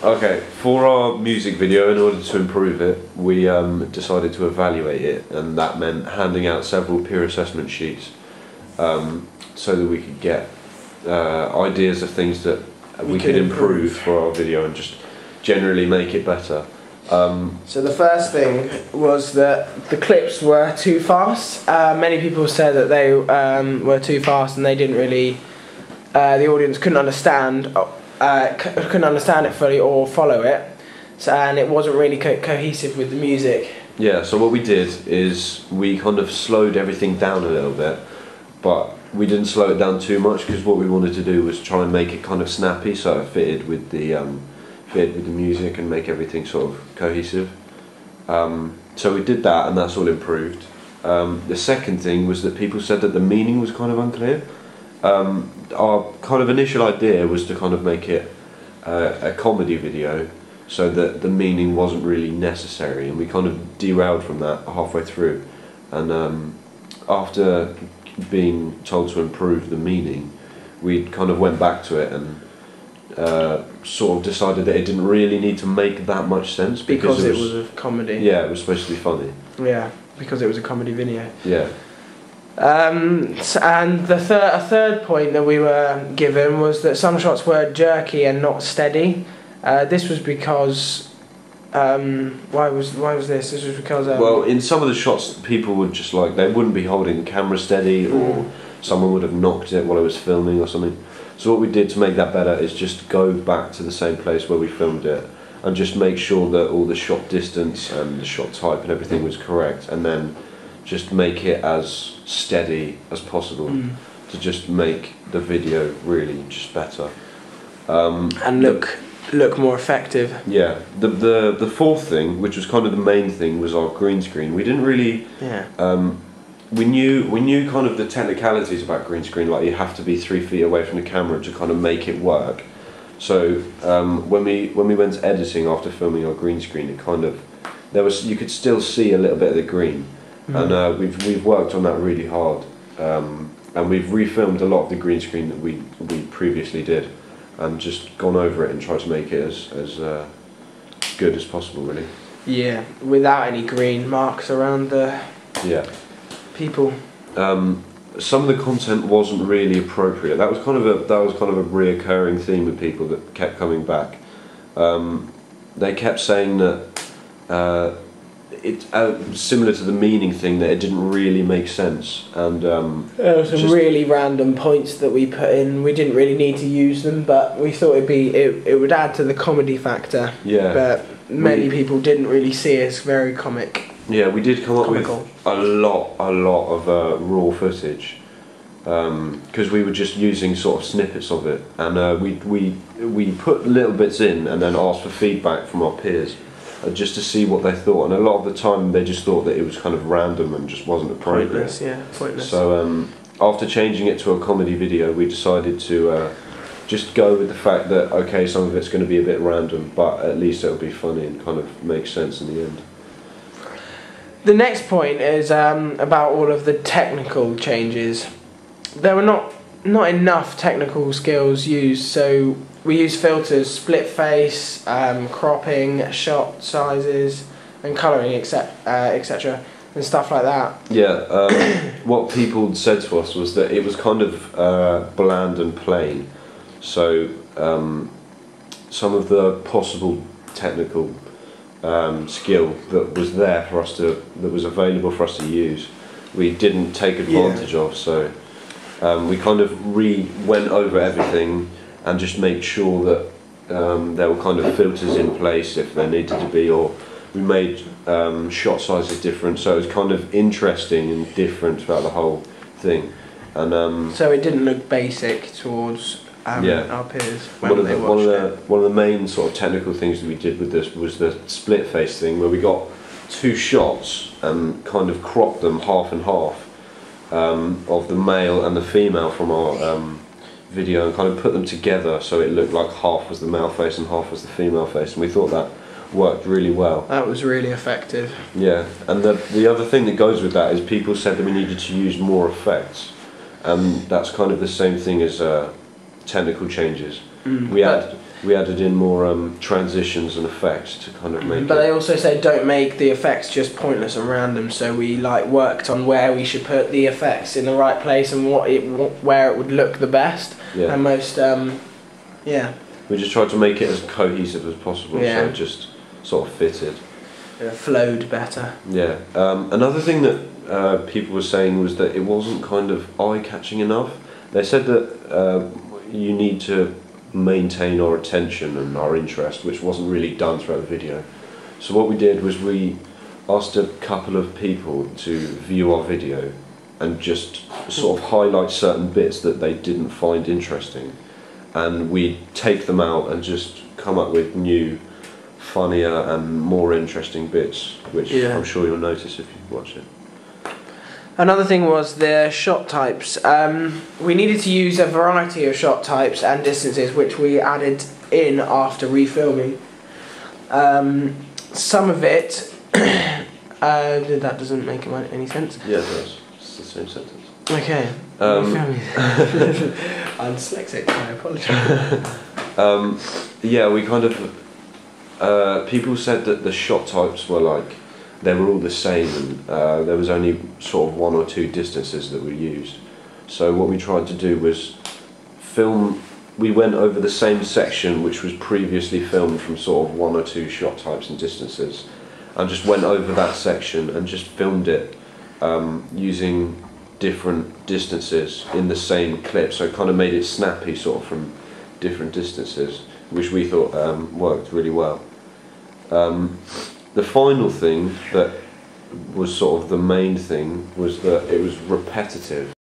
Okay, for our music video, in order to improve it, we decided to evaluate it, and that meant handing out several peer assessment sheets so that we could get ideas of things that we could improve for our video and just generally make it better. So the first thing was that the clips were too fast. Many people said that they were too fast and they didn't really, the audience couldn't understand it fully or follow it, and it wasn't really cohesive with the music. Yeah, so what we did is we kind of slowed everything down a little bit, but we didn't slow it down too much because what we wanted to do was try and make it kind of snappy so it fitted with the music and make everything sort of cohesive. So we did that, and that's all improved. The second thing was that people said that the meaning was kind of unclear. Our kind of initial idea was to kind of make it a comedy video so that the meaning wasn't really necessary, and we kind of derailed from that halfway through, and after being told to improve the meaning, we kind of went back to it and sort of decided that it didn't really need to make that much sense because it was a comedy. Yeah, it was supposed to be funny. Yeah, because it was a comedy video. Yeah. And a third point that we were given was that some shots were jerky and not steady. This was because why was this? This was because well, in some of the shots, people would just they wouldn't be holding the camera steady, or someone would have knocked it while I was filming or something. So what we did to make that better is just go back to the same place where we filmed it and just make sure that all the shot distance and the shot type and everything was correct, and then just make it as steady as possible to just make the video really just better and look more effective. Yeah. The fourth thing, which was kind of the main thing, was our green screen. We didn't really we knew kind of the technicalities about green screen, like you have to be 3 feet away from the camera to kind of make it work. So when we went to editing after filming our green screen, it kind of you could still see a little bit of the green. And we've worked on that really hard, and we've refilmed a lot of the green screen that we previously did, and just gone over it and tried to make it as good as possible, really. Yeah, without any green marks around the people. Some of the content wasn't really appropriate. That was kind of a reoccurring theme with people that kept coming back. They kept saying that it's similar to the meaning thing, that it didn't really make sense, and there were some really random points that we put in. We didn't really need to use them, but we thought it would add to the comedy factor. Yeah. But many people didn't really see it as very comic. Yeah, we did come up with a lot of raw footage, because we were just using sort of snippets of it, and we put little bits in and then asked for feedback from our peers. Just to see what they thought, and a lot of the time they just thought that it was kind of random and just wasn't appropriate. Pointless. So after changing it to a comedy video, we decided to just go with the fact that okay, some of it's going to be a bit random, but at least it'll be funny and kind of make sense in the end. The next point is about all of the technical changes. There were not enough technical skills used, so we used filters, split face, cropping, shot sizes, and colouring, etc., and stuff like that. Yeah, what people said to us was that it was kind of bland and plain. So some of the possible technical skill that was there for us that was available for us to use, we didn't take advantage of. So we kind of went over everything and just make sure that there were kind of filters in place if there needed to be, or we made shot sizes different, so it was kind of interesting and different throughout the whole thing. And so it didn't look basic towards our peers when they watched it. One of the main sort of technical things that we did with this was the split face thing, where we got 2 shots and kind of cropped them half and half of the male and the female from our video, and kind of put them together so it looked like half was the male face and half was the female face, and we thought that worked really well. That was really effective. Yeah, and the other thing that goes with that is people said that we needed to use more effects, and that's kind of the same thing as technical changes. We had we added in more transitions and effects to kind of make But they it. also said don't make the effects just pointless and random. So we like worked on where we should put the effects in the right place and where it would look the best Yeah. and most. Yeah. We just tried to make it as cohesive as possible, so Yeah. it just sort of fitted. It flowed better. Yeah. Another thing that people were saying was that it wasn't kind of eye-catching enough. They said that you need to maintain our attention and our interest, which wasn't really done throughout the video. So what we did was we asked a couple of people to view our video and just sort of highlight certain bits that they didn't find interesting, and we take them out and just come up with new, funnier and more interesting bits, which Yeah. I'm sure you'll notice if you watch it. Another thing was the shot types. We needed to use a variety of shot types and distances, which we added in after refilming. Some of it that doesn't make any sense. Yeah, it does. It's the same sentence. Okay. Um, I'm dyslexic. I apologise. Yeah, we kind of people said that the shot types were like they were all the same, and there was only sort of one or two distances that were used. So what we tried to do was film. We went over the same section which was previously filmed from sort of one or two shot types and distances, and just went over that section and just filmed it using different distances in the same clip. So it kind of made it snappy, sort of from different distances, which we thought worked really well. The final thing that was sort of the main thing was that it was repetitive.